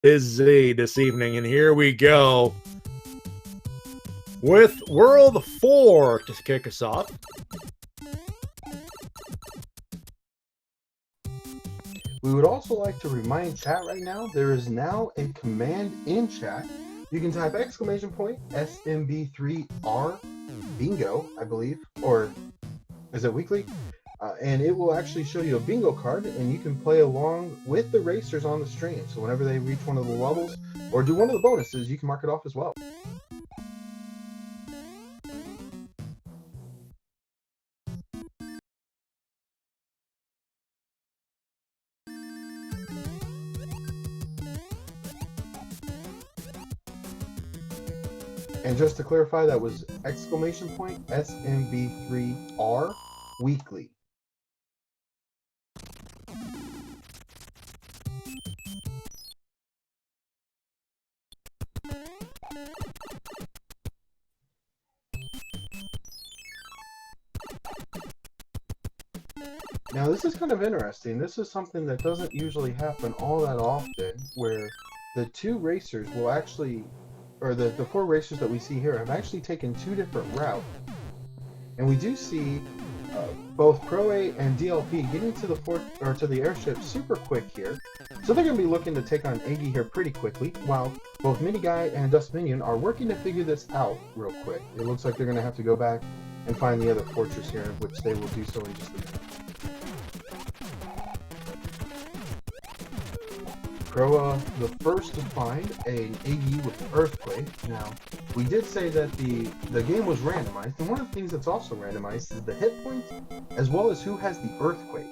busy this evening, and here we go with World 4 to kick us off. We would also like to remind chat right now, there is now a command in chat. You can type SMB3R bingo, I believe, or is it weekly? And it will actually show you a bingo card, and you can play along with the racers on the stream. So whenever they reach one of the levels or do one of the bonuses, you can mark it off as well. And just to clarify, that was SMB3R weekly. Now this is kind of interesting. This is something that doesn't usually happen all that often, where the two racers will actually, or the four racers that we see here have actually taken two different routes. And we do see both Pro A and DLP getting to the airship super quick here. So they're going to be looking to take on Aggie here pretty quickly, while both Mini Guy and Dust Minion are working to figure this out real quick. It looks like they're going to have to go back and find the other fortress here, which they will do so in just a minute. Pro, the first to find an AE with Earthquake. Now, we did say that the game was randomized, and one of the things that's also randomized is the hit points, as well as who has the Earthquake.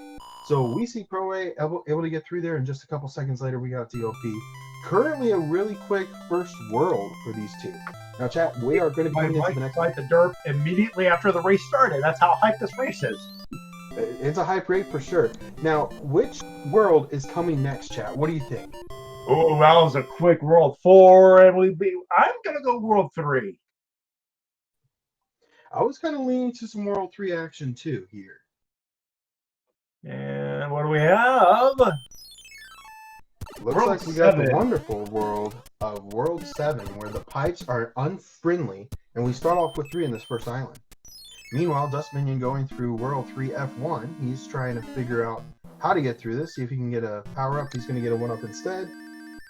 So we see Pro A able to get through there, and just a couple seconds later we got DLP. Currently a really quick first world for these two. Now, chat, we are going to be coming into the next the derp immediately after the race started. That's how hyped this race is. It's a hype rate for sure. Now, which world is coming next, chat? What do you think? Oh, that was a quick World 4, and I'm gonna go World 3. I was kind of leaning to some World 3 action too here. And what do we have? Looks World like we got 7. the wonderful world of World 7, where the pipes are unfriendly, and we start off with 3 in this first island. Meanwhile, Dust Minion going through World 3 F1. He's trying to figure out how to get through this, see if he can get a power-up. He's going to get a 1-up instead.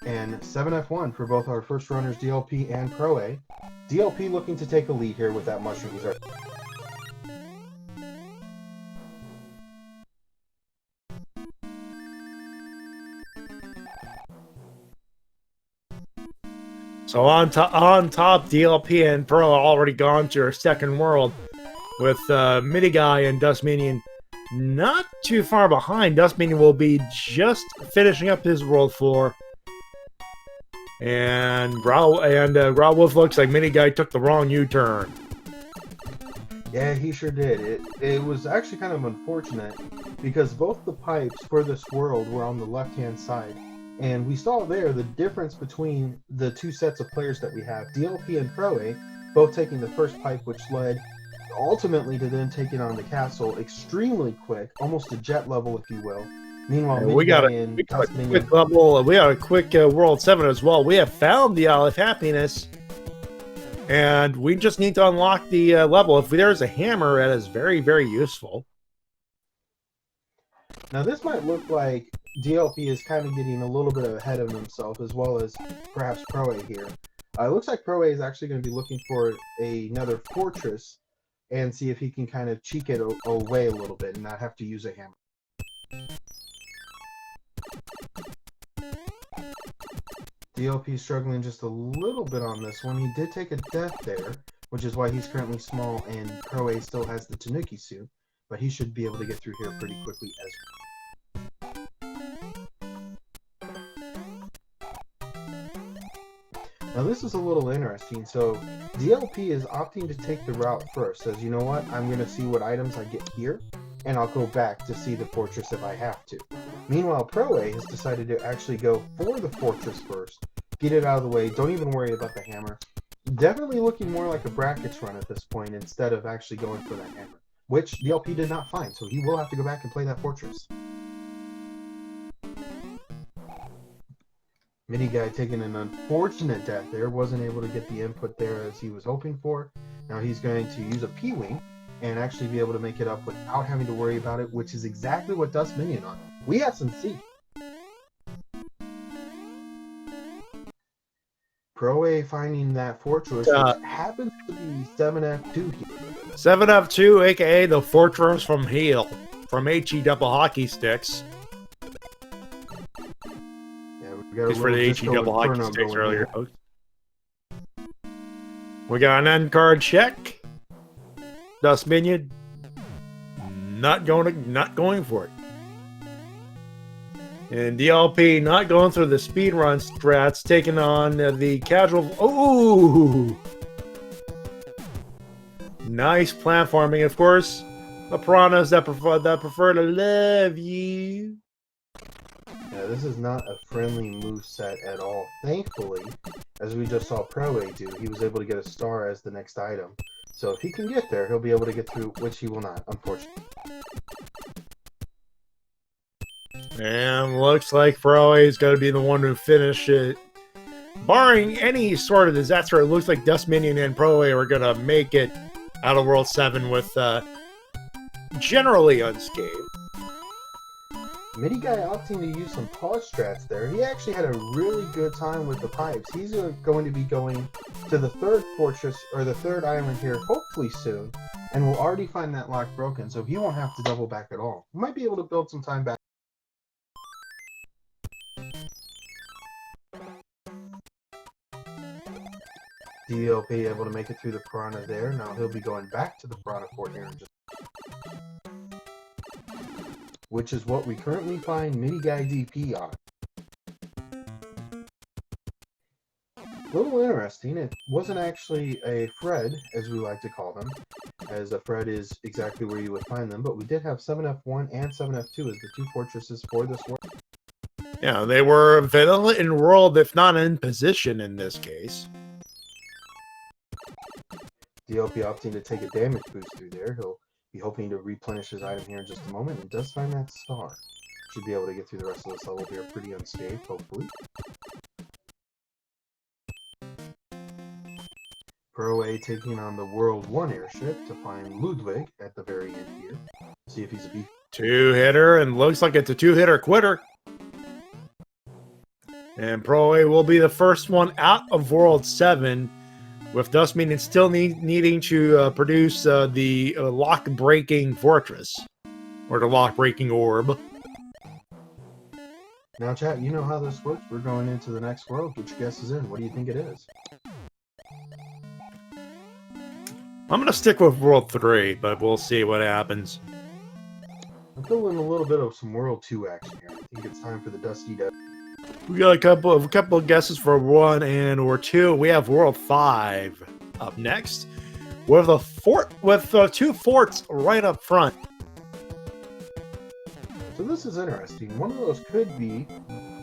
And 7F1 for both our first runners, DLP and Pro A. DLP looking to take a lead here with that mushroom dessert. So on top, DLP and Pro are already gone to our second world, with Mini Guy and Dust Minion not too far behind. Dust Minion will be just finishing up his World 4. And Growl Wolf looks like Mini Guy took the wrong U-turn. Yeah, he sure did. It was actually kind of unfortunate, because both the pipes for this world were on the left-hand side. And we saw there the difference between the two sets of players that we have, DLP and Pro A, both taking the first pipe, which led ultimately to them taking on the castle extremely quick, almost a jet level, if you will. Meanwhile, we got a quick level. We got a quick World 7 as well. We have found the Isle of Happiness, and we just need to unlock the level. If there's a hammer, that is very, very useful. Now, this might look like DLP is kind of getting a little bit ahead of himself, as well as perhaps Pro A here. It looks like Pro A is actually going to be looking for another fortress and see if he can kind of cheek it away a little bit and not have to use a hammer. DLP struggling just a little bit on this one. He did take a death there, which is why he's currently small, and Pro A still has the Tanuki suit, but he should be able to get through here pretty quickly as well. Now this is a little interesting. So DLP is opting to take the route first. Says, you know what, I'm going to see what items I get here, and I'll go back to see the fortress if I have to. Meanwhile, Pro A has decided to actually go for the fortress first, get it out of the way, don't even worry about the hammer. Definitely looking more like a brackets run at this point instead of actually going for that hammer, which DLP did not find, so he will have to go back and play that fortress. Mini Guy taking an unfortunate death there, wasn't able to get the input there as he was hoping for. Now he's going to use a P-Wing and actually be able to make it up without having to worry about it, which is exactly what Dust Minion on. We have some C. Pro A finding that fortress, which happens to be 7F2 here. 7F2, aka the Fortress from Hell, from HE Double Hockey Sticks. Yeah, we got Just for the HE Double Hockey Inferno Sticks going earlier. here. We got an end card check. Dust Minion not going for it. And DLP not going through the speedrun strats, taking on the casual. Ooh! Nice platforming, of course. The piranhas that prefer to love you. Yeah, this is not a friendly moveset at all. Thankfully, as we just saw Pro A do, he was able to get a star as the next item. So if he can get there, he'll be able to get through, which he will not, unfortunately. And looks like Pro A is going to be the one to finish it. Barring any sort of disaster, it looks like Dust Minion and Pro A are going to make it out of World 7 with generally unscathed. Mini Guy opting to use some pause strats there. He actually had a really good time with the pipes. He's going to be going to the third fortress, or the third island here, hopefully soon, and will already find that lock broken, so he won't have to double back at all. He might be able to build some time back. DLP able to make it through the piranha there. Now he'll be going back to the piranha fort here in just, which is what we currently find Mini Guy DP on. A little interesting, it wasn't actually a Fred, as we like to call them, as a Fred is exactly where you would find them, but we did have 7F1 and 7F2 as the two fortresses for this world. Yeah, they were vanilla enrolled, if not in position in this case. DLP opting to take a damage boost through there. He'll be hoping to replenish his item here in just a moment, and does find that star. Should be able to get through the rest of this level here pretty unscathed, hopefully. Pro A taking on the World 1 airship to find Ludwig at the very end here. See if he's a beef. Two-hitter, and looks like it's a two-hitter quitter. And Pro A will be the first one out of World 7, with Dust Minion still needing to produce the lock-breaking fortress, or the lock-breaking orb. Now, chat, you know how this works. We're going into the next world. Get your guesses in. What do you think it is? I'm going to stick with World 3, but we'll see what happens. I'm feeling a little bit of some World 2 action here. I think it's time for the Dusty Death. We got a couple of guesses for 1 and or 2. We have World 5 up next, with a fort with two forts right up front. So this is interesting. One of those could be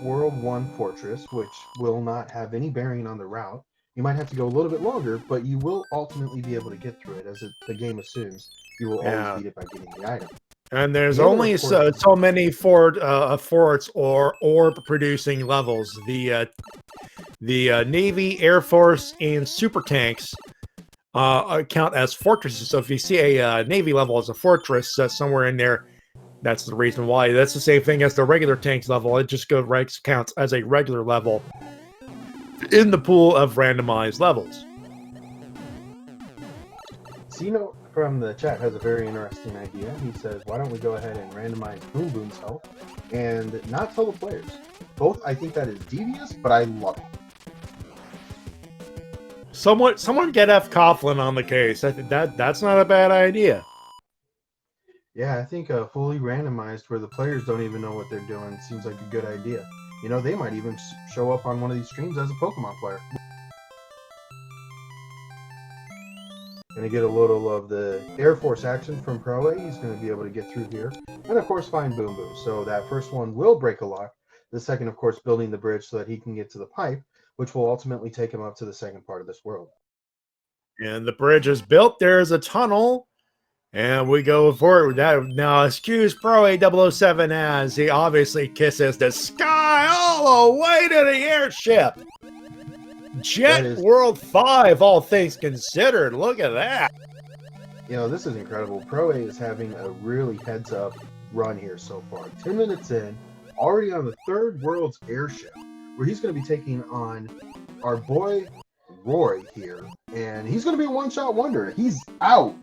World 1 Fortress, which will not have any bearing on the route. You might have to go a little bit longer, but you will ultimately be able to get through it, as the game assumes you will always beat it by getting the item. And there's only so many forts or orb-producing levels. The Navy, Air Force, and super tanks count as fortresses. So if you see a Navy level as a fortress somewhere in there, that's the reason why. That's the same thing as the regular tanks level. It just counts as a regular level in the pool of randomized levels. Zeno from the chat has a very interesting idea. He says, why don't we go ahead and randomize Boom Boom's health and not tell the players? Both, I think that is devious, but I love it. Someone get F. Coughlin on the case. I think that's not a bad idea. Yeah, I think fully randomized where the players don't even know what they're doing seems like a good idea. You know, they might even show up on one of these streams as a Pokemon player. Gonna get a little of the Air Force action from Pro A. He's gonna be able to get through here. And of course find Boom Boom. So that first one will break a lock. The second, of course, building the bridge so that he can get to the pipe, which will ultimately take him up to the second part of this world. And the bridge is built. There's a tunnel. And we go forward with that. Now, excuse Pro A 007 as he obviously kisses the sky. all the way to the airship. Jet is- World 5, all things considered. Look at that. You know, this is incredible. Pro A is having a really heads-up run here so far. 10 minutes in, already on the third world's airship, where he's going to be taking on our boy Roy here, and he's going to be a one-shot wonder. He's out.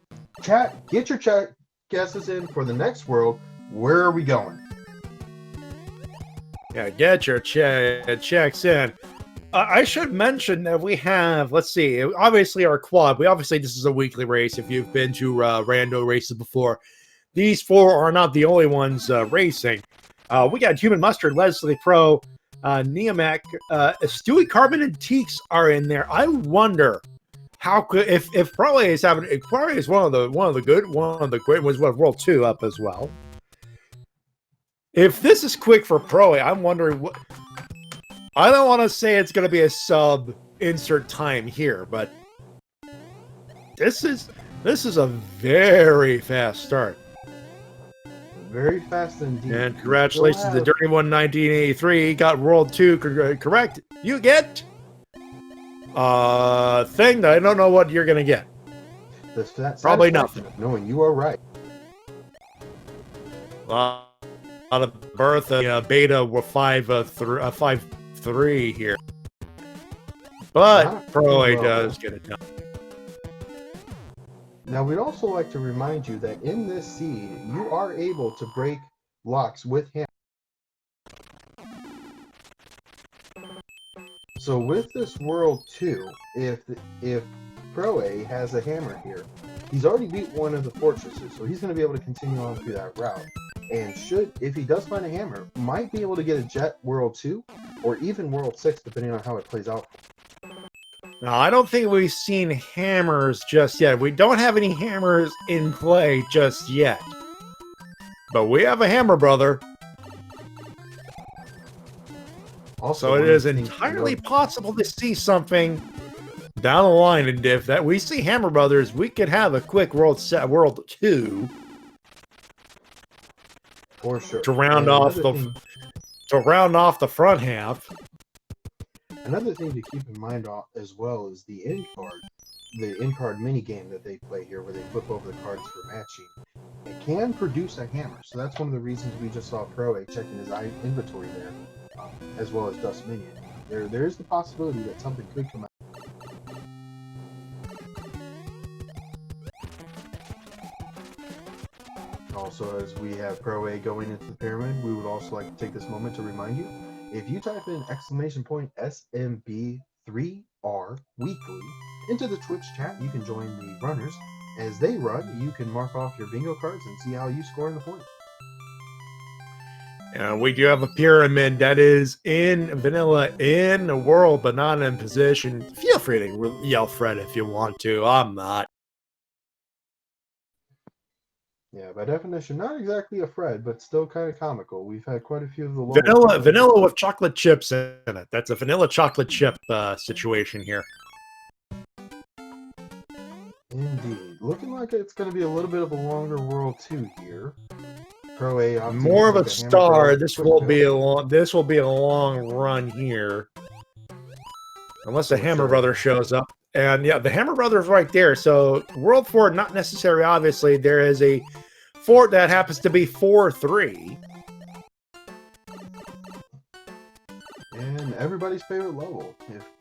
Chat, get your chat guesses in for the next world. Where are we going? Yeah, get your checks in. I should mention that we have, let's see, obviously our quad. This is a weekly race. If you've been to Rando races before, these four are not the only ones racing. We got Human Mustard, Leslie Pro, Neomac, Stewie Carbon, and Teeks are in there. I wonder how could if Pro A is having Pro A is one of the great ones. World 2 up as well. If this is quick for Pro A, I'm wondering what. I don't want to say it's going to be a sub insert time here, but this is a very fast start. Very fast indeed. And congratulations to Dirty One 1983. Got World 2 correct. You get a thing that I don't know what you're going to get. Probably nothing. Knowing you are right. A lot of Bertha beta were 5-3 here. But Pro A does get it done. Now, we'd also like to remind you that in this seed, you are able to break blocks with him. So with this World 2, if Pro A has a hammer here, he's already beat one of the fortresses, so he's going to be able to continue on through that route. And if he does find a hammer, might be able to get a Jet World 2 or even World 6, depending on how it plays out. Now, I don't think we've seen hammers just yet. We don't have any hammers in play just yet. But we have a hammer, brother. Also, so it is entirely possible to see something down the line. And if that we see Hammer Brothers, we could have a quick World 2 for sure to round off the front half. Another thing to keep in mind as well is the in-card mini game that they play here, where they flip over the cards for matching. It can produce a hammer, so that's one of the reasons we just saw Pro A checking his inventory there, as well as Dust Minion. There is the possibility that something could come out. Also, as we have Pro A going into the pyramid, we would also like to take this moment to remind you, if you type in !SMB3R weekly into the Twitch chat, you can join the runners. As they run, you can mark off your bingo cards and see how you score in the point. We do have a pyramid that is in vanilla in the world, but not in position. Feel free to yell Fred if you want to. I'm not. Yeah, by definition, not exactly a Fred, but still kind of comical. We've had quite a few of the vanilla with chocolate chips in it. That's a vanilla chocolate chip situation here. Indeed, looking like it's going to be a little bit of a longer World 2 here. Pro A more of a star. This will be a long run here, unless the Hammer Brother shows up. And yeah, the Hammer Brother is right there. So World 4, not necessary. Obviously, there is a fort that happens to be 4-3. And everybody's favorite level.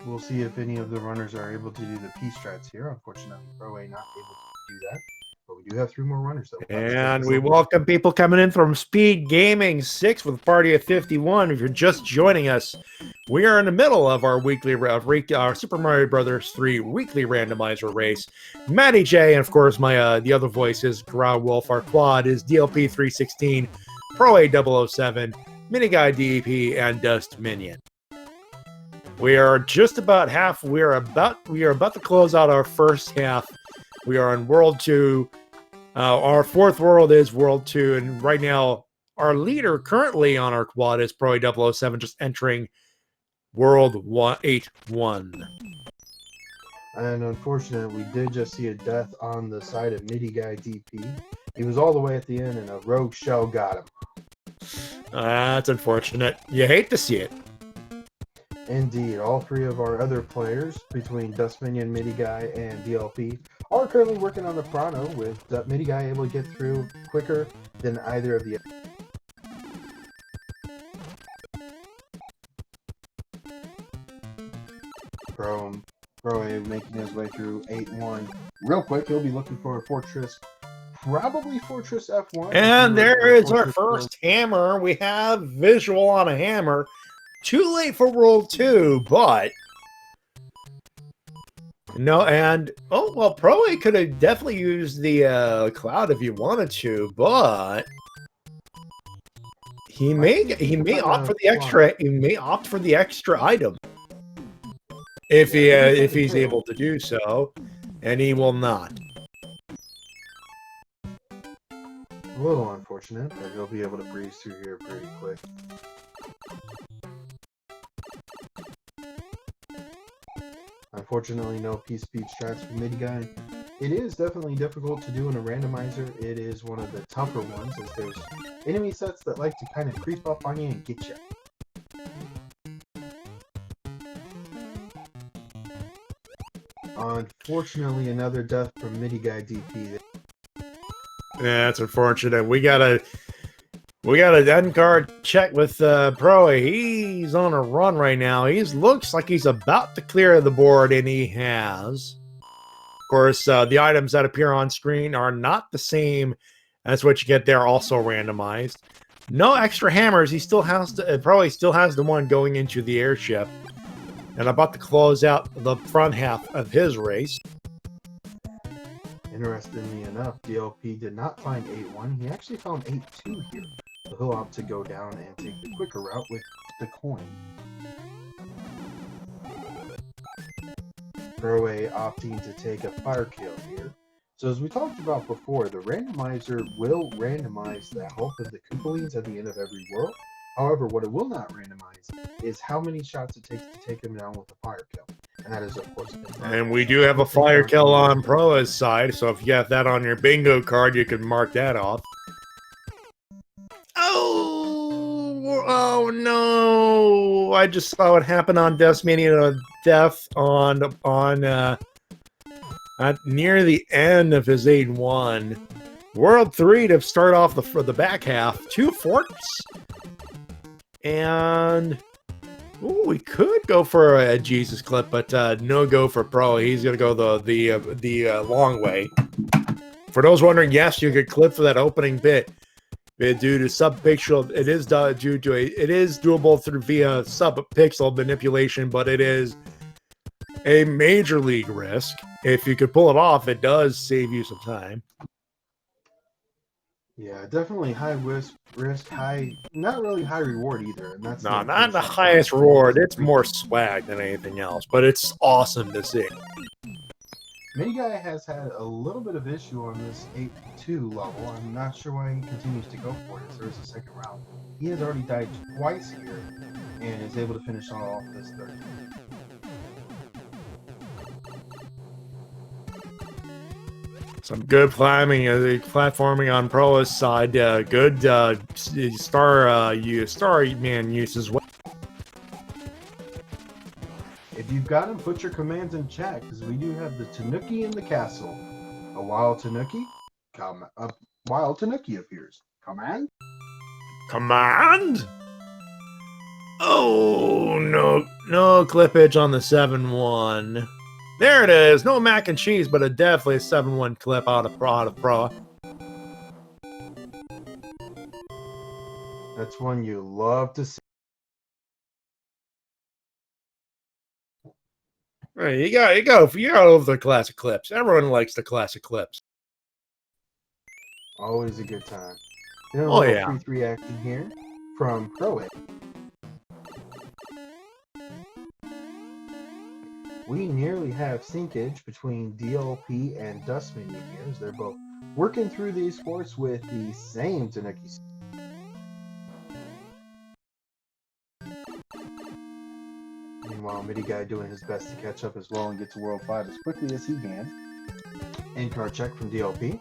We'll see if any of the runners are able to do the P strats here. Unfortunately, Pro A not able to do that. But we do have 3 more runners, though. And we welcome people coming in from Speed Gaming 6 with a party of 51. If you're just joining us, we are in the middle of our weekly our Super Mario Brothers 3 weekly randomizer race. Matty J, and of course my the other voice is Grau Wolf. Our quad is DLP 316, Pro A 007, Mini Guy DEP, and Dust Minion. We are just about half. We are about to close out our first half. We are in World 2. Our fourth world is World 2, and right now our leader currently on our quad is Pro A 007, just entering World 81. And unfortunately, we did just see a death on the side of Midi Guy DP. He was all the way at the end, and a rogue shell got him. That's unfortunate. You hate to see it. Indeed, all three of our other players, between Dust Minion, Midi Guy, and DLP, are currently working on the Chrono, with Midi Guy able to get through quicker than either of the Pro making his way through 8-1. Real quick, he'll be looking for a Fortress, probably Fortress F1. And there is our first hammer. We have visual on a hammer. Too late for World 2, but... No, and... Oh, well, Pro could have definitely used the Cloud if he wanted to, but... He may opt for the extra. He may opt for the extra item. If he's able to do so, and he will not. A little unfortunate, but he'll be able to breeze through here pretty quick. Unfortunately, no P-Speed strats for Midi Guy. It is definitely difficult to do in a randomizer. It is one of the tougher ones, as there's enemy sets that like to kind of creep up on you and get you. Unfortunately, another death from Midi Guy DP. Yeah, that's unfortunate. We got an end card check with Pro. He's on a run right now. He looks like he's about to clear the board, and he has. Of course, the items that appear on screen are not the same as what you get there, also randomized. No extra hammers. He still has to. Pro still has the one going into the airship, and about to close out the front half of his race. Interestingly enough, DLP did not find 8-1. He actually found 8-2 here. So he'll opt to go down and take the quicker route with the coin. Throwaway opting to take a fire kill here. So as we talked about before, the randomizer will randomize the health of the Koopalings at the end of every world. However, what it will not randomize is how many shots it takes to take him down with a fire kill. And that is, of course, and we do have a fire kill on Proa's side, so if you have that on your bingo card, you can mark that off. Oh no! I just saw what happened on Death's Mania death at near the end of his 8-1. World 3 to start off the back half. 2 forks. And we could go for a Jesus clip, but no go for Pro. He's gonna go the long way. For those wondering, yes, you could clip for that opening bit. Due to subpixel, it is doable via subpixel manipulation, but it is a major league risk. If you could pull it off, it does save you some time. Yeah, definitely high risk, high, not really high reward either. And that's not the highest reward. It's more swag than anything else, but it's awesome to see. Midi Guy has had a little bit of issue on this 8-2 level. I'm not sure why he continues to go for it, as there is a second round. He has already died twice here, and is able to finish off this third. Some good platforming on Pro's side. Good star man use as well. If you've got him, put your commands in chat, because we do have the Tanuki in the castle. A wild Tanuki? A wild Tanuki appears. Command? Command? Oh, no clippage on the 7-1. There it is. No mac and cheese, but definitely a 7-1 clip out of Pro. That's one you love to see. Right, you got over the classic clips. Everyone likes the classic clips. Always a good time. Oh yeah. 3-3 action here from Pro. We nearly have syncage between DLP and Dust Minion here, as they're both working through these forts with the same Tanuki. Meanwhile, Midi Guy doing his best to catch up as well and get to World 5 as quickly as he can. End card check from DLP.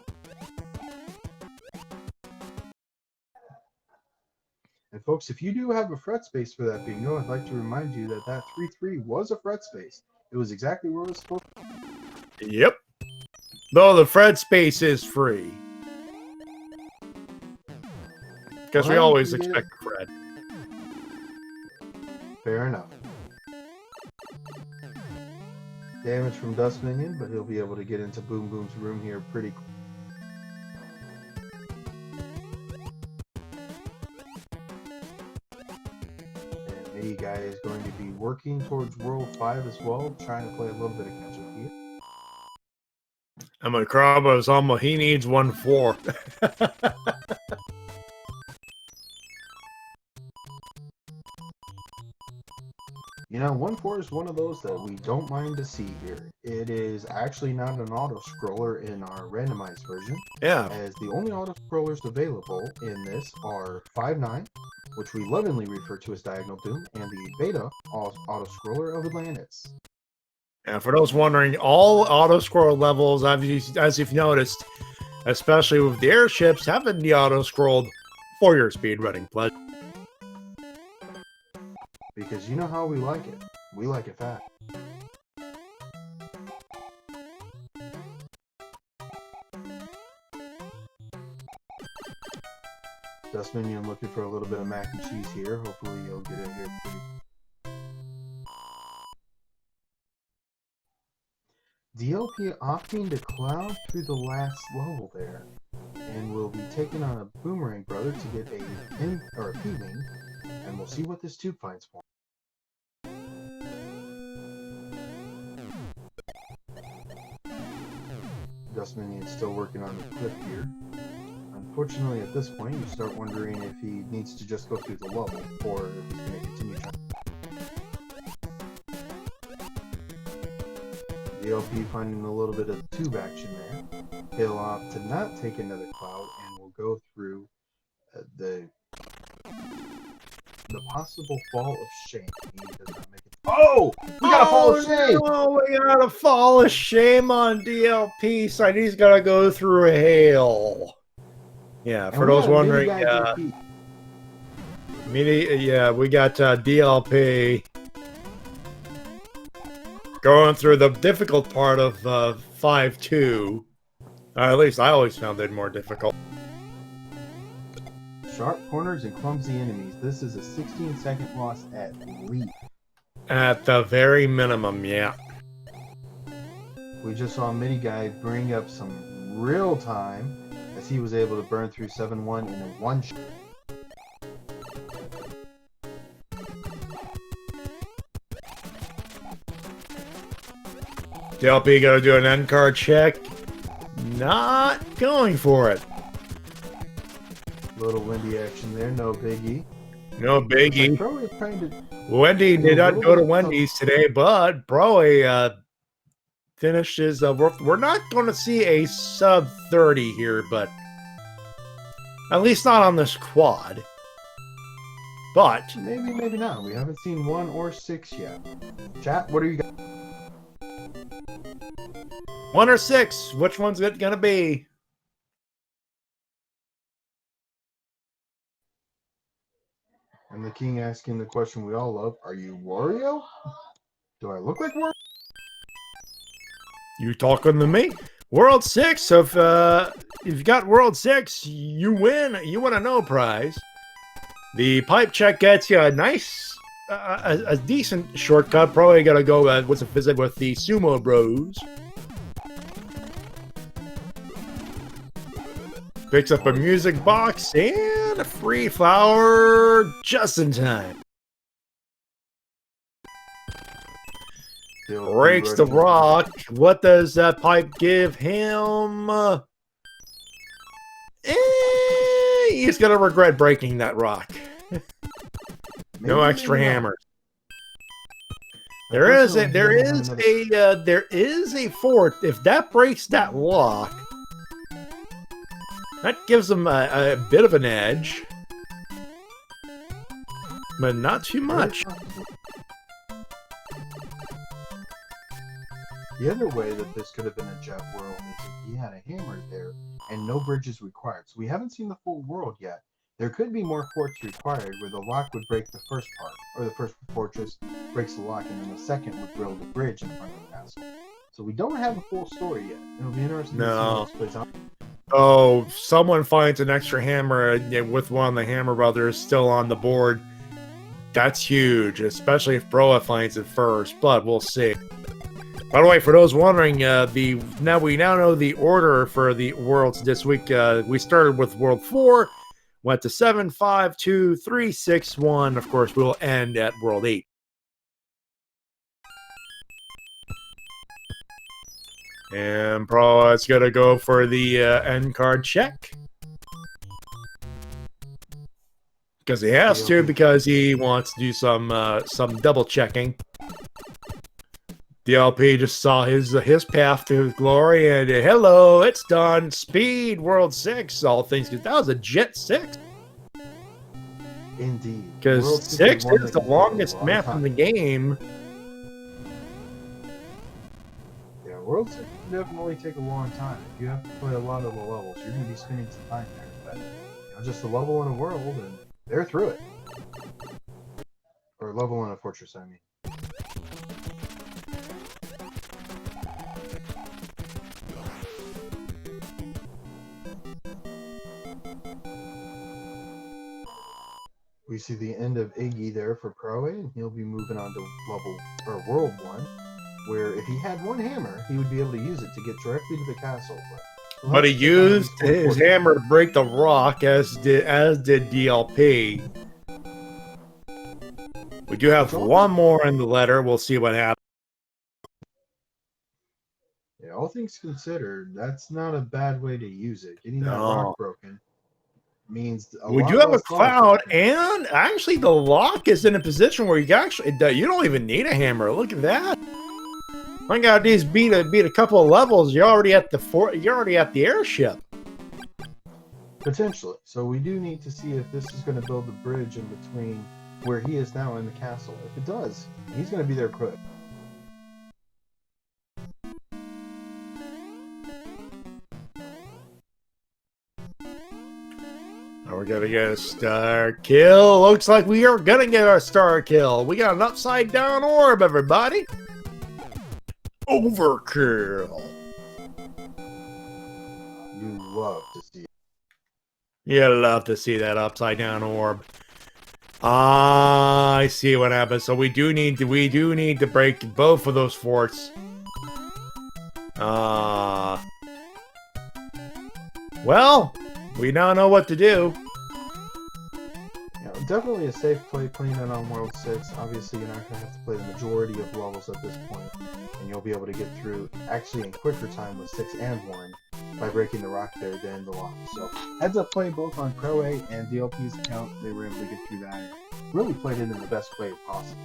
And folks, if you do have a fret space for that bingo, I'd like to remind you that that 3-3 was a fret space. It was exactly where it was supposed to be. Yep. Though the Fred space is free. Because we Well, always we get expect Fred. Fair enough. Damage from Dust Minion, but he'll be able to get into Boom Boom's room here pretty quick. And Midi Guy is going to be working towards World 5 as well, trying to play a little bit of catch up here. And Macrabba's almost, he needs 1-4. You know, 1-4 is one of those that we don't mind to see here. It is actually not an auto-scroller in our randomized version, Yeah. as the only auto-scrollers available in this are 5-9, which we lovingly refer to as Diagonal Doom, and the beta auto-scroller of Atlantis. And for those wondering, all auto-scroll levels, as you've noticed, especially with the airships, having the auto-scrolled for your speedrunning pleasure. Because you know how we like it. We like it fast. Dust Minion looking for a little bit of mac and cheese here. Hopefully he'll get it here pretty. DLP opting to cloud through the last level there, and will be taking on a Boomerang Brother to get a P-Wing, and we'll see what this tube finds for him. Dust Minion is still working on the clip here. Unfortunately, at this point, you start wondering if he needs to just go through the level, or if he's going to continue trying. DLP finding a little bit of tube action there. He'll opt to not take another cloud, and will go through the possible fall of shame. He does not make it. Oh! We got a fall of shame! No, we got a fall of shame on DLP side. He's got to go through a hail. Yeah, And for we those got a wondering, mini guy DP. we got DLP going through the difficult part of 5-2. At least I always found it more difficult. Sharp corners and clumsy enemies. This is a 16-second loss at least. At the very minimum, yeah. We just saw Midi Guy bring up some real time as he was able to burn through 7-1 in a one shot. DLP got to do an end card check. Not going for it. Little windy action there, no biggie. No biggie. Bro is trying to Wendy did not go to Wendy's today, but Bro finished his. We're not going to see a sub 30 here, but at least not on this quad. But maybe not. We haven't seen 1 or 6 yet. Chat, what do you got? 1 or 6, which one's it going to be? And the king asking the question we all love: are you Wario? Do I look like Wario? You talking to me? World 6. So if you've got World 6, you win. You win a no prize. The pipe check gets you a nice, a decent shortcut. Probably gonna go with a visit with the Sumo Bros. Picks up a music box and a free flower just in time. Breaks the rock. What does that pipe give him? He's gonna regret breaking that rock. No extra hammers. There is a fourth. If that breaks that lock, that gives them a bit of an edge, but not too much. The other way that this could have been a jet world is if he had a hammer there and no bridges required. So we haven't seen the full world yet. There could be more forts required where the lock would break the first part, or the first fortress breaks the lock, and then the second would build a bridge in front of the castle. So we don't have a full story yet. It'll be interesting to see how this plays out. Oh, someone finds an extra hammer with one of the Hammer Brothers still on the board. That's huge, especially if Broa finds it first, but we'll see. By the way, for those wondering, we now know the order for the worlds this week. We started with World 4, went to 7, 5, 2, 3, 6, 1. Of course, we'll end at World 8. And Pro is going to go for the end card check. Because he has to, because he wants to do some double checking. DLP just saw his path to glory, and hello, it's done. Speed, World 6, all things, because that was a Jet 6. Indeed. Because 6 is the longest map in the game. Yeah, World 6 can definitely take a long time. If you have to play a lot of the levels, you're going to be spending some time there. But just a level in a world, and they're through it. Or level in a fortress, I mean. We see the end of Iggy there for Pro A, and he'll be moving on to World 1, where if he had one hammer, he would be able to use it to get directly to the castle. But he used his hammer to break the rock, as did DLP. We do have one more in the letter. We'll see what happens. Yeah, all things considered, that's not a bad way to use it. Getting that rock broken means we do have a cloud, and actually the lock is in a position where you don't even need a hammer. Look at that. I got these beat a couple of levels. You're already at the airship. Potentially. So we do need to see if this is going to build the bridge in between where he is now in the castle. If it does, he's going to be there quick. We're gonna get a star kill. Looks like we are gonna get our star kill. We got an upside down orb, everybody. Overkill. You love to see it. You love to see that upside down orb. I see what happens. So we do need to break both of those forts. Well, we now know what to do. Yeah, definitely a safe play playing it on World 6. Obviously, you're not going to have to play the majority of levels at this point, and you'll be able to get through actually in quicker time with 6 and 1 by breaking the rock there than the lock. So, heads up play both on Pro A and DLP's account. They were able to get through that and really played it in the best way possible.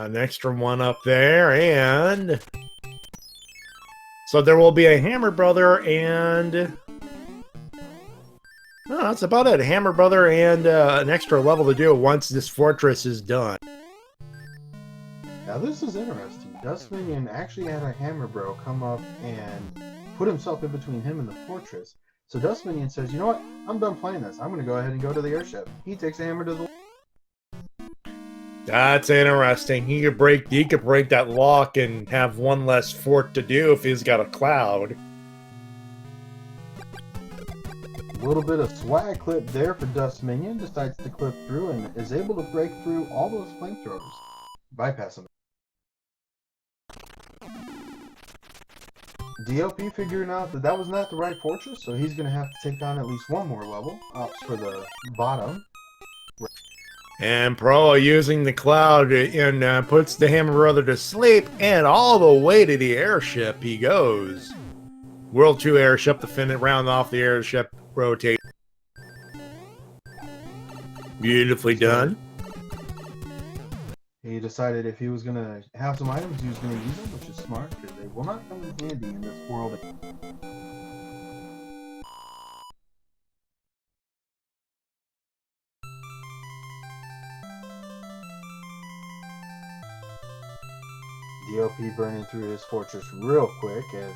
An extra one up there, and so there will be a Hammer Brother and that's about it. A Hammer Brother and an extra level to do once this fortress is done. Now this is interesting. Dust Minion actually had a Hammer Bro come up and put himself in between him and the fortress. So Dust Minion says, you know what? I'm done playing this. I'm going to go ahead and go to the airship. He takes a hammer to the... That's interesting. He could break that lock and have one less fort to do if he's got a cloud. A little bit of swag clip there for Dust Minion. Decides to clip through and is able to break through all those flamethrowers, bypassing them. DLP figuring out that was not the right fortress, so he's going to have to take on at least one more level up for the bottom. And Pro using the cloud and puts the Hammer Brother to sleep, and all the way to the airship he goes. World 2 airship to finish round off the airship rotate. Beautifully done. He decided if he was going to have some items, he was going to use them, which is smart, because they will not come in handy in this world. DLP burning through his fortress real quick as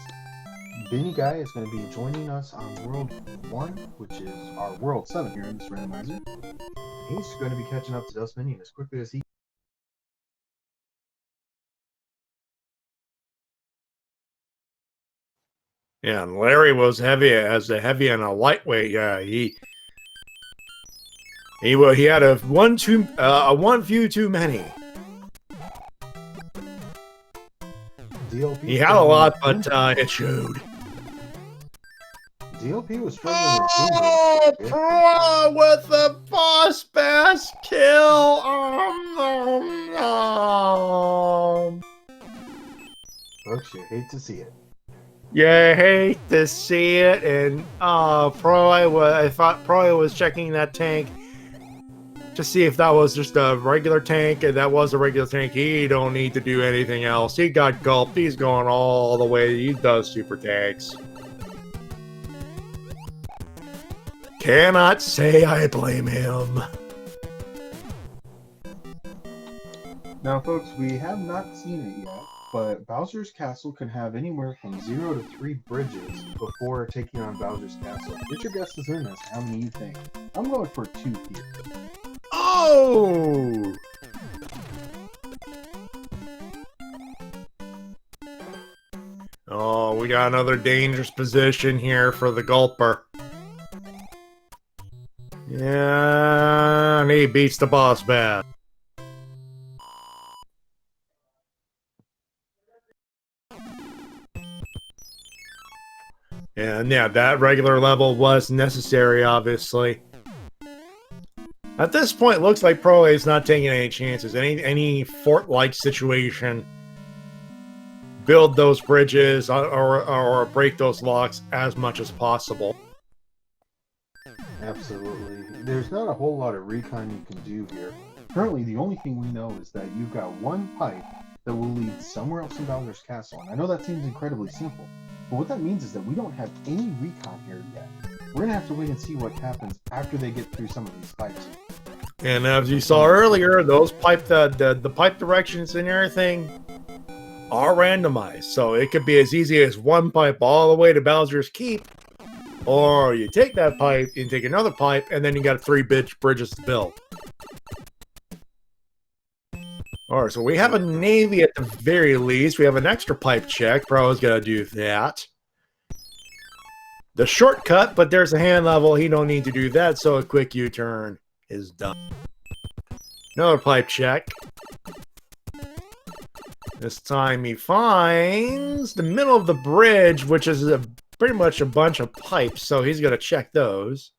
Benny Guy is going to be joining us on World 1, which is our World 7 here in this randomizer. He's going to be catching up to Dust Minion as quickly as he. Yeah, and Larry was heavy as a heavy and a lightweight. Yeah, he had a one few too many. DLP He had a lot, but it showed. DLP was struggling with Oh, Pro with the boss bass kill. Folks, you hate to see it. Yeah, I hate to see it. And I thought Pro was checking that tank to see if that was just a regular tank, and that was a regular tank. He don't need to do anything else. He got gulped. He's going all the way. He does super tanks. Cannot say I blame him. Now, folks, we have not seen it yet, but Bowser's Castle can have anywhere from 0 to 3 bridges before taking on Bowser's Castle. Get your guesses in as to how many you think. I'm going for 2 here. Oh! Oh, we got another dangerous position here for the Gulper. Yeah, and he beats the boss bass. And yeah, that regular level was necessary, obviously. At this point, it looks like Pro A is not taking any chances. Any fort-like situation, build those bridges or break those locks as much as possible. Absolutely. There's not a whole lot of recon you can do here. Currently, the only thing we know is that you've got one pipe that will lead somewhere else in Bowser's Castle. And I know that seems incredibly simple, but what that means is that we don't have any recon here yet. We're going to have to wait and see what happens after they get through some of these pipes. And as you saw earlier, those the pipe directions and everything are randomized. So it could be as easy as one pipe all the way to Bowser's Keep, or you take that pipe and take another pipe, and then you got 3 bridges to build. Alright, so we have a navy at the very least. We have an extra pipe check. Pro's gonna do that. The shortcut, but there's a hand level. He don't need to do that, so a quick U-turn is done. Another pipe check. This time he finds the middle of the bridge, which is pretty much a bunch of pipes, so he's gonna check those.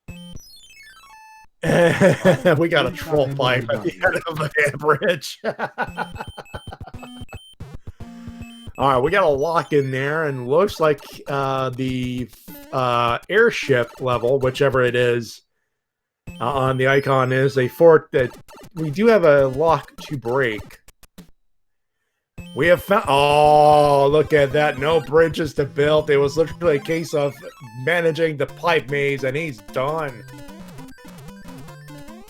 We got a troll pipe at the end of the damn bridge. Alright, we got a lock in there, and looks like the airship level, whichever it is, on the icon is a fort that we do have a lock to break. We have found... Oh, look at that. No bridges to build. It was literally a case of managing the pipe maze, and he's done.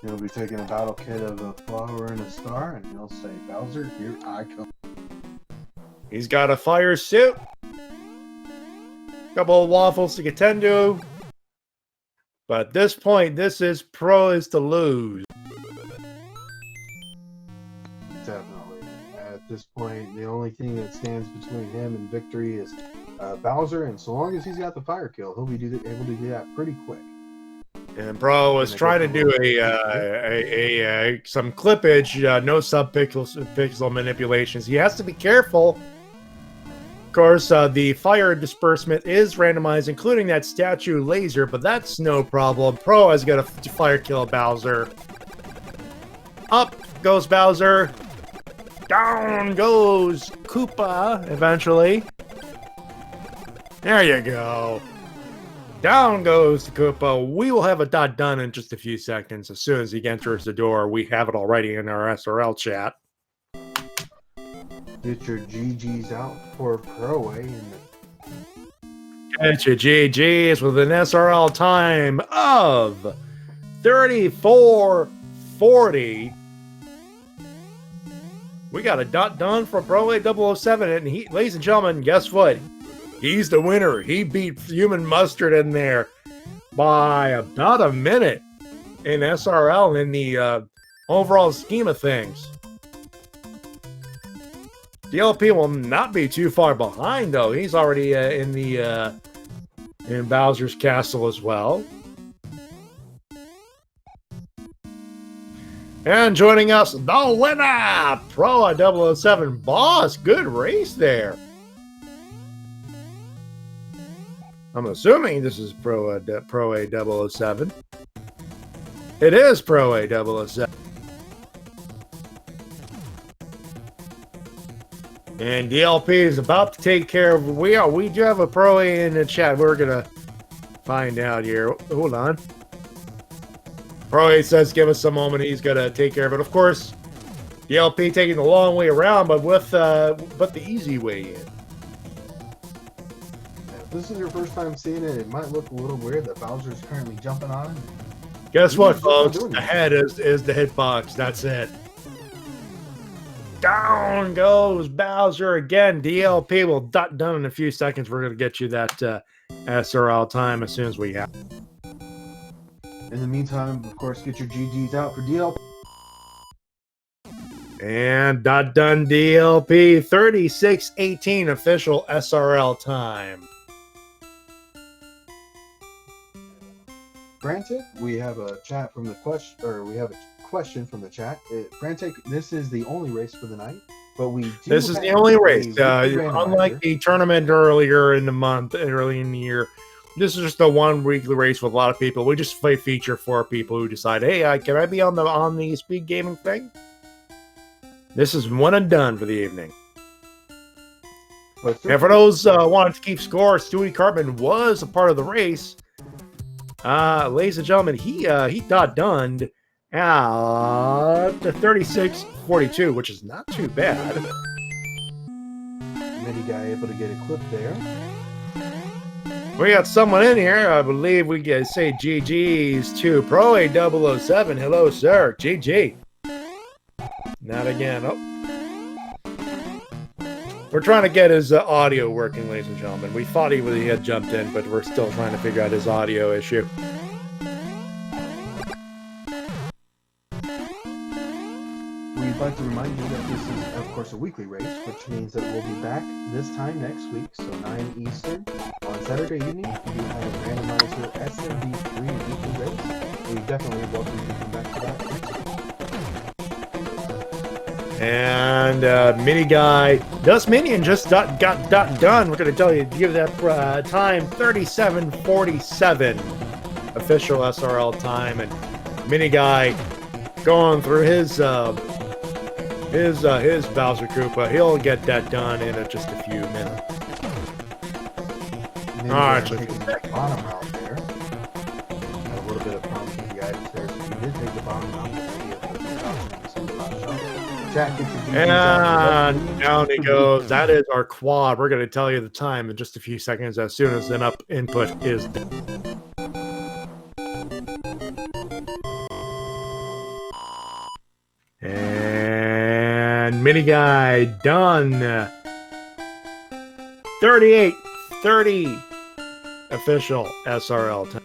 He'll be taking a battle kit of a flower and a star, and he'll say, Bowser, here I come. He's got a fire suit. Couple of waffles to contend to. But at this point, this is Pro is to lose. Definitely. At this point, the only thing that stands between him and victory is Bowser, and so long as he's got the fire kill, he'll be able to do that pretty quick. And Pro was trying to do some clippage, no sub-pixel manipulations. He has to be careful. Of course, the fire disbursement is randomized, including that statue laser, but that's no problem. Pro has got a fire kill Bowser. Up goes Bowser. Down goes Koopa, eventually. There you go. Down goes the Koopa. We will have a dot done in just a few seconds. As soon as he enters the door, we have it already in our SRL chat. Get your GGs out for Pro A. Get your GGs with an SRL time of 34:40. We got a dot done for Pro A007, and he, ladies and gentlemen, guess what? He's the winner. He beat Human Mustard in there by about a minute in SRL in the overall scheme of things. DLP will not be too far behind, though. He's already in Bowser's Castle as well. And joining us, the winner, Pro A007 Boss. Good race there. I'm assuming this is Pro A007. It is Pro A007. And DLP is about to take care of. We do have a Pro A in the chat. We're gonna find out here. Hold on. Pro A says give us a moment. He's gonna take care of it. Of course, DLP taking the long way around, but with but the easy way in. If this is your first time seeing it, it might look a little weird that Bowser's currently jumping on it. Guess what, folks? The head is the hitbox. That's it. Down goes Bowser again. DLP will dot done in a few seconds. We're going to get you that SRL time as soon as we have. In the meantime, of course, get your GGs out for DLP. And dot done DLP 36:18 official SRL time. Frantic, we have a chat from the question, or we have a question from the chat. Frantic, this is the only race for the night, but we do. This is the only race. Unlike the tournament earlier in the month, early in the year, this is just a one weekly race with a lot of people. We just play feature for people who decide, hey, can I be on the speed gaming thing? This is one and done for the evening. And for those wanting to keep score, Stewie Cartman was a part of the race. Ladies and gentlemen, he dot done at 36:42, which is not too bad. Mini guy able to get a clip there. We got someone in here. I believe we can say GG's to Pro A007. Hello, sir. GG. Not again. Oh. We're trying to get his audio working, ladies and gentlemen. We thought he had jumped in, but we're still trying to figure out his audio issue. We'd like to remind you that this is, of course, a weekly race, which means that we'll be back this time next week, so 9 Eastern. On Saturday evening, we do have a Randomizer SMB3 weekly race. We definitely welcome you to come back to that next week. And Mini Guy, Dust Minion just got done. We're going to tell you to give that time 37:47 official SRL time, and Mini Guy going through his Bowser Koopa. He'll get that done in just a few minutes. Taking the bottom route there. Had a little bit of problems with the items there, so you did take the bottom route. And down he goes. That is our quad. We're going to tell you the time in just a few seconds as soon as an input is done. And Mini Guy done. 38:30 official SRL time.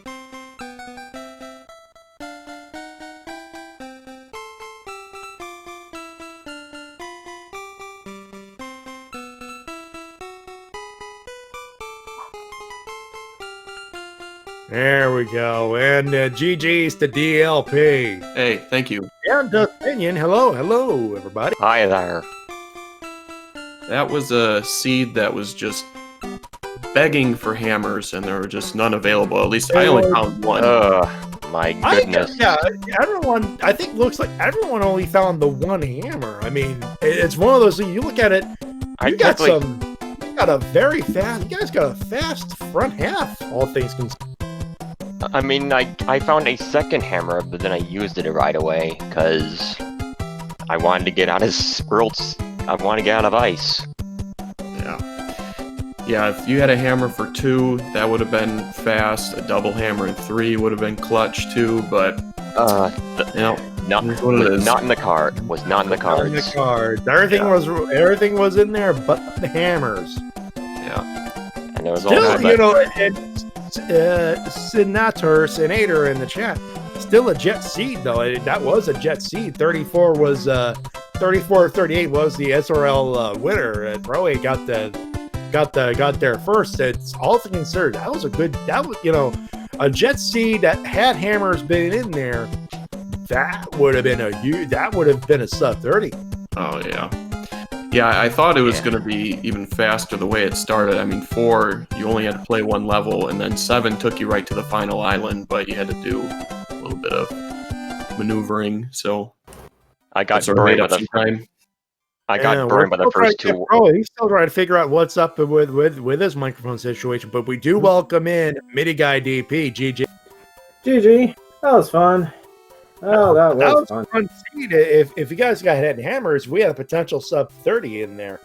There we go. And GG's to DLP. Hey, thank you. And Dustinian. Hello, everybody. Hi there. That was a seed that was just begging for hammers, and there were just none available. At least I only found one. My goodness. Everyone, I think looks like everyone only found the one hammer. I mean, it's one of those things, you look at it, you guys got a fast front half, all things considered. I mean, I found a second hammer, but then I used it right away, because I wanted to get out of I want to get out of ice. Yeah, if you had a hammer for 2, that would have been fast. A double hammer in 3 would have been clutch too, but not Here's what it is. not in the card. Was not in the On the cards. cards. Everything was in there but the hammers. Yeah. And there was Still, also you that. know, Senator in the chat. Still a jet seed though. That was a jet seed. 34 was 34-38 was the SRL winner. And Roe got there first. It's all things considered. That was a jet seed that had hammers been in there. That would have been a sub 30. Oh yeah. Yeah, I thought it was going to be even faster the way it started. I mean, 4, you only had to play one level, and then 7 took you right to the final island, but you had to do a little bit of maneuvering. So I got sort of burned made by up the. some time. I got we're burned by the still first trying to two. get Pro. He's still trying to figure out what's up with his microphone situation, but we do welcome in MIDI Guy DP, GG. GG. That was fun. Oh, that was fun. a fun seed. If you guys got head and hammers, we had a potential sub 30 in there.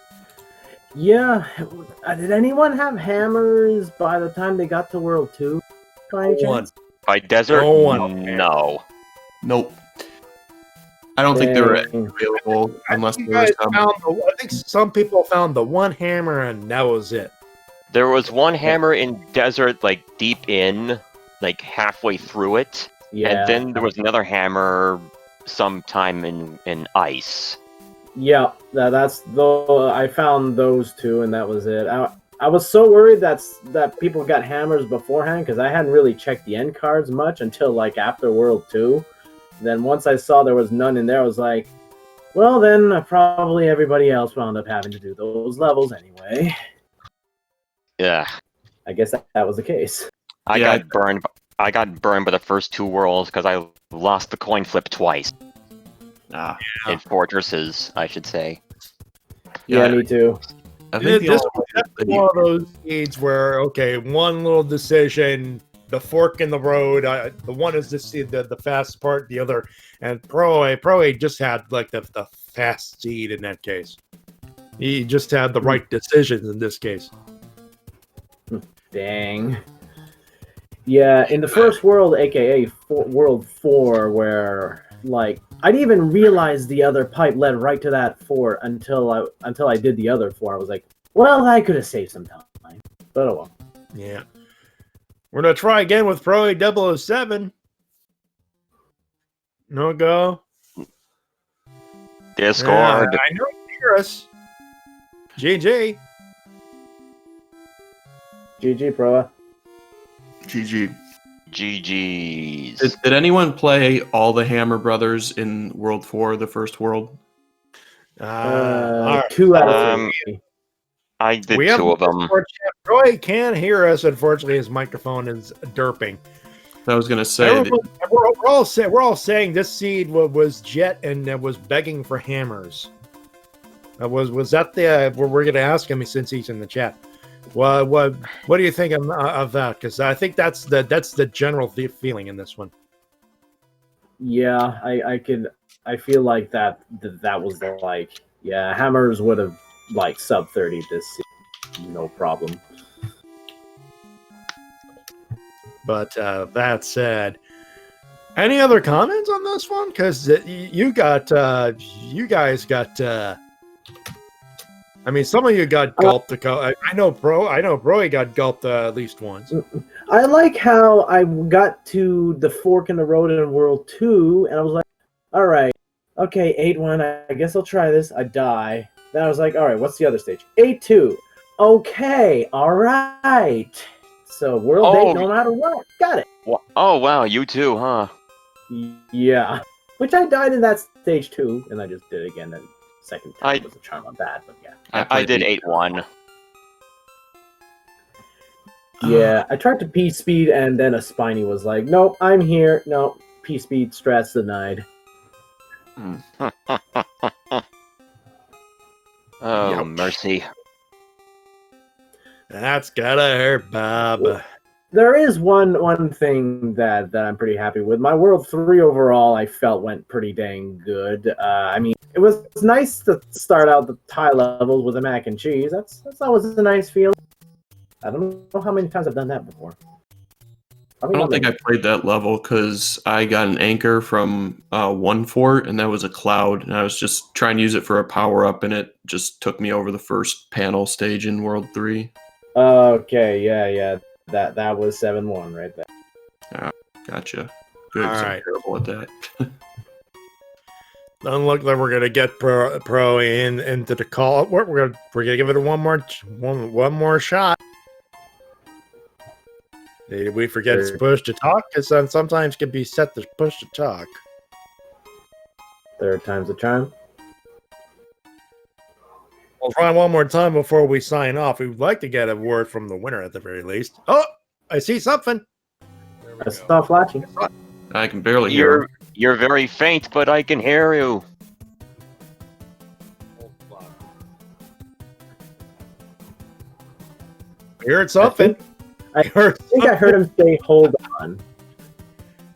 Yeah. Did anyone have hammers by the time they got to World 2? By any One. chance? By desert, No one. no. Nope. I don't think they were Dang. available unless You there was guys some. I think some people found the one hammer and that was it. There was one hammer in desert, like deep in, like halfway through it, Yeah. and then there was another hammer sometime in ice. Yeah, that's though. I found those two, and that was it. I was so worried that people got hammers beforehand because I hadn't really checked the end cards much until like after World 2. Then once I saw there was none in there, I was like, well, then probably everybody else wound up having to do those levels anyway. Yeah, I guess that was the case. I Yeah. got burned. I got burned by the first 2 worlds because I lost the coin flip twice Ah, in fortresses, I should say. Yeah, me too. I think This was definitely one of those seeds where, okay, one little decision, the fork in the road. The one is the fast part, the other, and Pro A just had like the fast seed in that case. He just had the right decisions in this case. Dang. Yeah, in the first world, aka World 4, where like I didn't even realize the other pipe led right to that fort until I did the other 4. I was like, well, I could have saved some time, but oh well. Yeah. We're going to try again with Pro A 007. No go. Discord. I know you hear us. GG. GG, Proa. GG. GG's. Did anyone play all the Hammer Brothers in World 4, the first world? All right. 2 out of 3. I did We have 2 of them. Discord chat. Roy can hear us. Unfortunately, his microphone is derping. I was gonna say. Everyone- we're all saying this seed was jet and was begging for hammers. Was that the? We're going to ask him since he's in the chat. What do you think of that? Because I think that's the general feeling in this one. Yeah, I feel like that was the like, yeah, hammers would have like sub 30 this season, no problem. But that said, any other comments on this one? Because you guys got. I mean, some of you got gulped. I know Bro got gulped at least once. I like how I got to the fork in the road in World 2, and I was like, all right, okay, 8-1, I guess I'll try this. I die. Then I was like, all right, what's the other stage? 8-2. Okay, all right. So World 8, no matter what. Got it. Oh, wow, you too, huh? Yeah. Which I died in that stage too, and I just did it again. And second time was a charm on that, but yeah. I did 8-1. Yeah, I tried to P-speed, and then a Spiny was like, nope, I'm here. Nope, P-speed, strats denied. Oh, Yep. mercy. That's gotta hurt, Bob. There is one thing that I'm pretty happy with. My World 3 overall, I felt went pretty dang good. I mean, it was nice to start out the high levels with a mac and cheese. That's always a nice feeling. I don't know how many times I've done that before. I don't think I played that level because I got an anchor from one fort, and that was a cloud, and I was just trying to use it for a power up, and it just took me over the first panel stage in World 3. Okay, yeah. That was 7-1 right there. Gotcha. Good. All 'cause I'm right. terrible at that. Doesn't look like we're gonna get pro into the call. We're gonna give it one more shot. Did we forget Sure. to push to talk? Because sometimes it can be set to push to talk. Third time's the charm. We'll try one more time before we sign off. We would like to get a word from the winner at the very least. Oh, I see something. There we I go. stop flashing. I can barely hear him. You're very faint, but I can hear you. We heard something. I think I heard him say, "Hold on."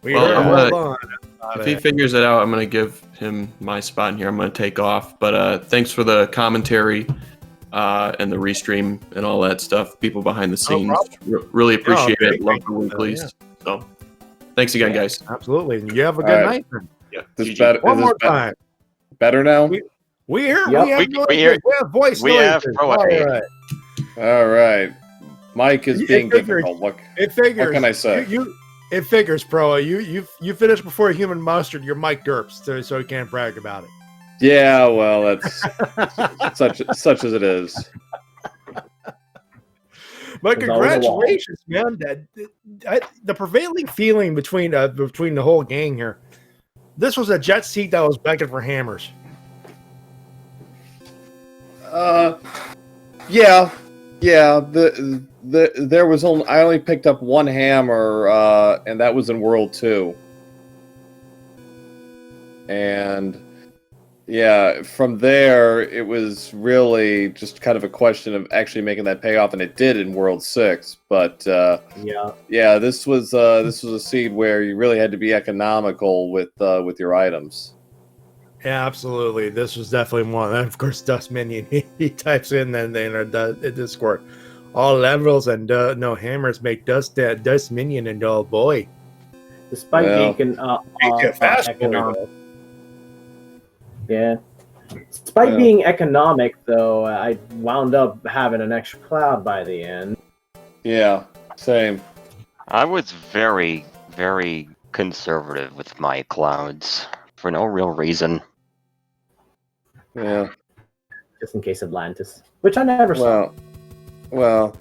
We Well, heard I'm hold gonna- on. If he figures it out, I'm going to give him my spot in here. I'm going to take off. But thanks for the commentary and the restream and all that stuff. People behind the scenes. Really appreciate it. Love the weeklies. So thanks again, guys. Absolutely. And you have a good All night. right. Then. Yeah. This GG. better, One is more this time. better now? We hear. Yep. We have We noises. hear- We have voice we have noises. pro All A. right. All right. Mike is It being figures. difficult. Look, It figures. what can I say? It figures, pro. You finished before human mustard. Your mic derps, so you can't brag about it. Yeah, well, that's such as it is. But It's all in the wall. congratulations, man! The prevailing feeling between the whole gang here. This was a jet seat that was begging for hammers. Yeah. There was only I only picked up one hammer, and that was in World 2. And yeah, from there it was really just kind of a question of actually making that pay off, and it did in World 6. But Yeah. this was a seed where you really had to be economical with your items. Yeah, absolutely. This was definitely one. And of course, Dust Minion. He types in then in our Discord. All levels and no hammers make Dust Minion and oh boy. Despite Well, being Make it fast boy, economic. though. Yeah. Despite Yeah. being economic, though, I wound up having an extra cloud by the end. Yeah, same. I was very, very conservative with my clouds for no real reason. Yeah. Just in case Atlantis, which I never saw. Well,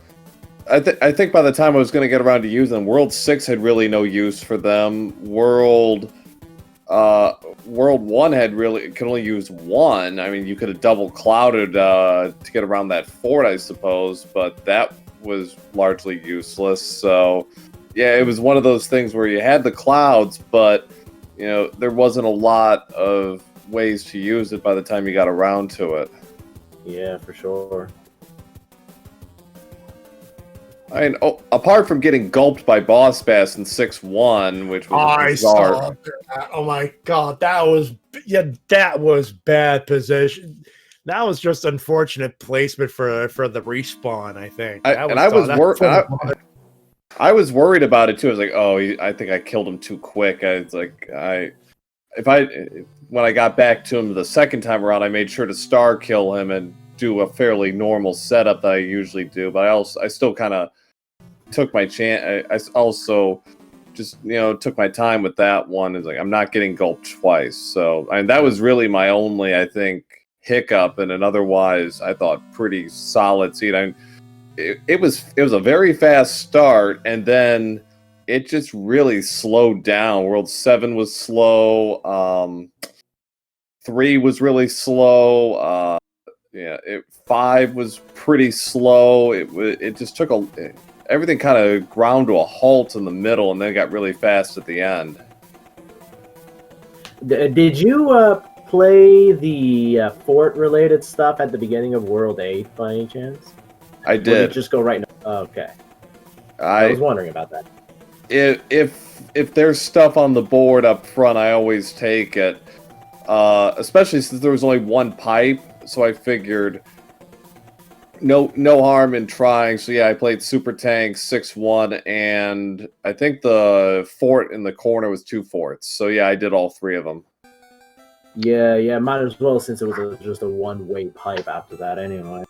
I think by the time I was going to get around to using them, World 6 had really no use for them. World 1 could only use one. I mean, you could have double clouded to get around that fort, I suppose, but that was largely useless. So, yeah, it was one of those things where you had the clouds, but there wasn't a lot of ways to use it by the time you got around to it. Yeah, for sure. I mean, apart from getting gulped by Boss Bass in 6-1, which was I bizarre. saw that. Oh my god, that was bad position. That was just unfortunate placement for the respawn. I think. I was worried about it too. I was like, oh, I think I killed him too quick. When I got back to him the second time around, I made sure to star kill him and do a fairly normal setup that I usually do. But I still kind of took my chance. I also just took my time with that one. It's like I'm not getting gulped twice. So that was really my only, I think, hiccup, and an otherwise I thought pretty solid seed. It was a very fast start, and then it just really slowed down. World 7 was slow. 3 was really slow. 5 was pretty slow. It just took everything kind of ground to a halt in the middle, and then got really fast at the end. Did you play the fort-related stuff at the beginning of World 8 by any chance? I Or did did. you just go right now? Okay. I was wondering about that. If there's stuff on the board up front, I always take it. Especially since there was only one pipe, so I figured no harm in trying. So yeah, I played Super Tank 6-1, and I think the fort in the corner was 2 forts. So yeah, I did all 3 of them. Yeah, might as well since it was just a one-way pipe after that anyway.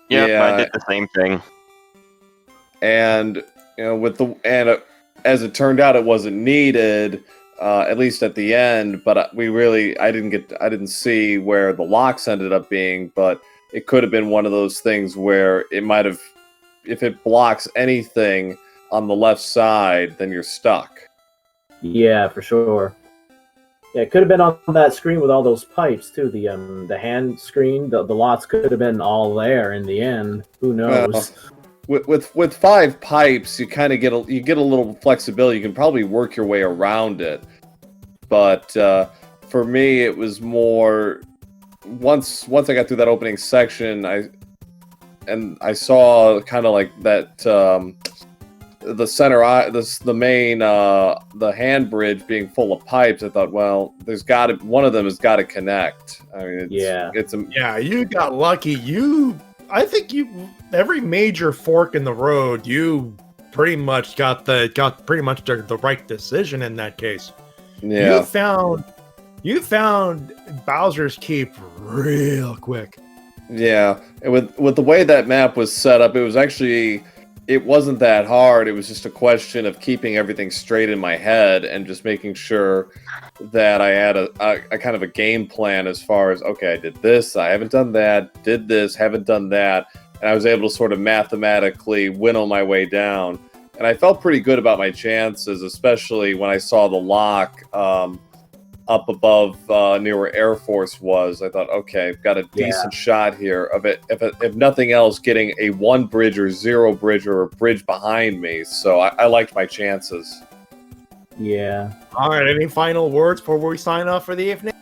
Yep, Yeah. I did the same thing. And as it turned out, it wasn't needed, at least at the end. But I didn't see where the locks ended up being. But it could have been one of those things where it might have, if it blocks anything on the left side, then you're stuck. Yeah, for sure. Yeah, it could have been on that screen with all those pipes too. The hand screen, the lots could have been all there in the end. Who knows? With 5 pipes, you kind of get a little flexibility. You can probably work your way around it. But for me, it was more once I got through that opening section, I saw kind of like that. The center eye, the main, the hand bridge being full of pipes. I thought, well, one of them has got to connect. I mean, yeah, you got lucky. I think every major fork in the road, you pretty much got the right decision in that case. Yeah, you found Bowser's Keep real quick. Yeah, and with the way that map was set up, it wasn't that hard. It was just a question of keeping everything straight in my head and just making sure that I had a kind of a game plan as far as, okay, I did this, I haven't done that, did this, haven't done that, and I was able to sort of mathematically winnow my way down. And I felt pretty good about my chances, especially when I saw the lock up above near where Air Force was. I thought, okay, I've got a decent shot here of it. If nothing else, getting a 1 bridge or 0 bridge or a bridge behind me. So I liked my chances. Yeah. All right. Any final words before we sign off for the evening?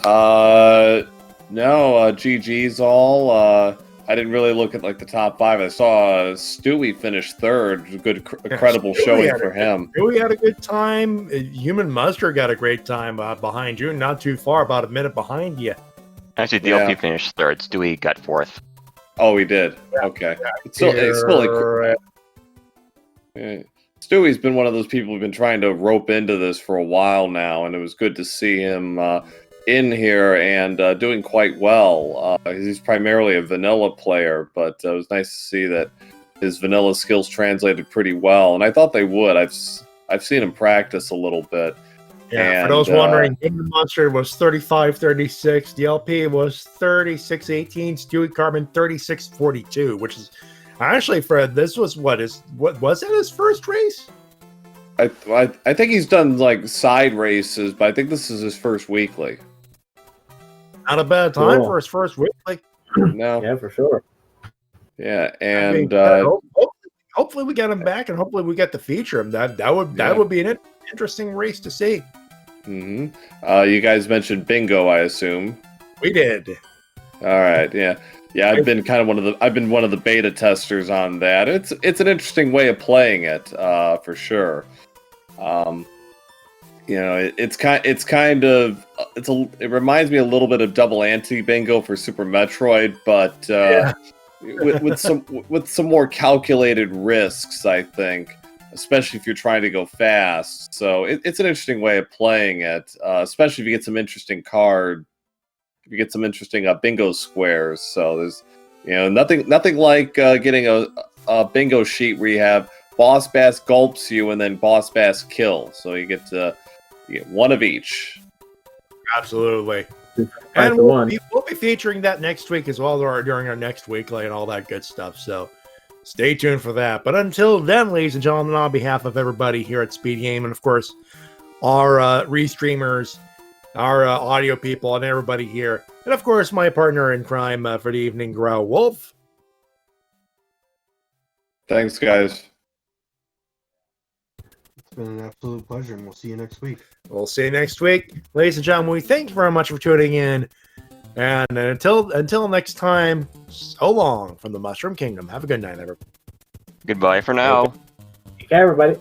No. GG's all. I didn't really look at like the top 5. I saw Stewie finish 3rd. Incredible showing for him. Stewie had a good time. Human Mustard got a great time behind you. Not too far, about a minute behind you. Actually, DLP finished 3rd. Stewie got 4th. Oh, he did. Okay. It's still Stewie's been one of those people who've been trying to rope into this for a while now, and it was good to see him in here and doing quite well. He's primarily a vanilla player, but it was nice to see that his vanilla skills translated pretty well, and I thought they would. I've seen him practice a little bit. Yeah, and, for those wondering, Human Monster was 35-36, DLP was 36-18, Stewie Carbon 36-42, which is actually, Fred, this was what was it his first race? I think he's done like side races, but I think this is his first weekly. Not a bad time for his first weekly. No. Yeah, for sure. Yeah, and hopefully we get him back, and hopefully we get to feature him. That would be an interesting race to see. Mm-hmm. You guys mentioned bingo, I assume. We did. All right. Yeah. I've been one of the beta testers on that. It's an interesting way of playing it, for sure. It reminds me a little bit of Double Ante Bingo for Super Metroid, but with some more calculated risks, I think, especially if you're trying to go fast. So it's an interesting way of playing it, especially if you get some interesting bingo squares. So there's nothing like getting a bingo sheet where you have Boss Bass gulps you and then Boss Bass kill. So you get one of each. Absolutely. And we'll be featuring that next week as well during our next weekly and all that good stuff. So stay tuned for that. But until then, ladies and gentlemen, on behalf of everybody here at Speed Game, and of course our restreamers, our audio people, and everybody here, and of course my partner in crime for the evening, Grow Wolf. Thanks, guys. It's been an absolute pleasure, and we'll see you next week. We'll see you next week. Ladies and gentlemen, we thank you very much for tuning in. And until next time, so long from the Mushroom Kingdom. Have a good night, everybody. Goodbye for now. Okay, everybody.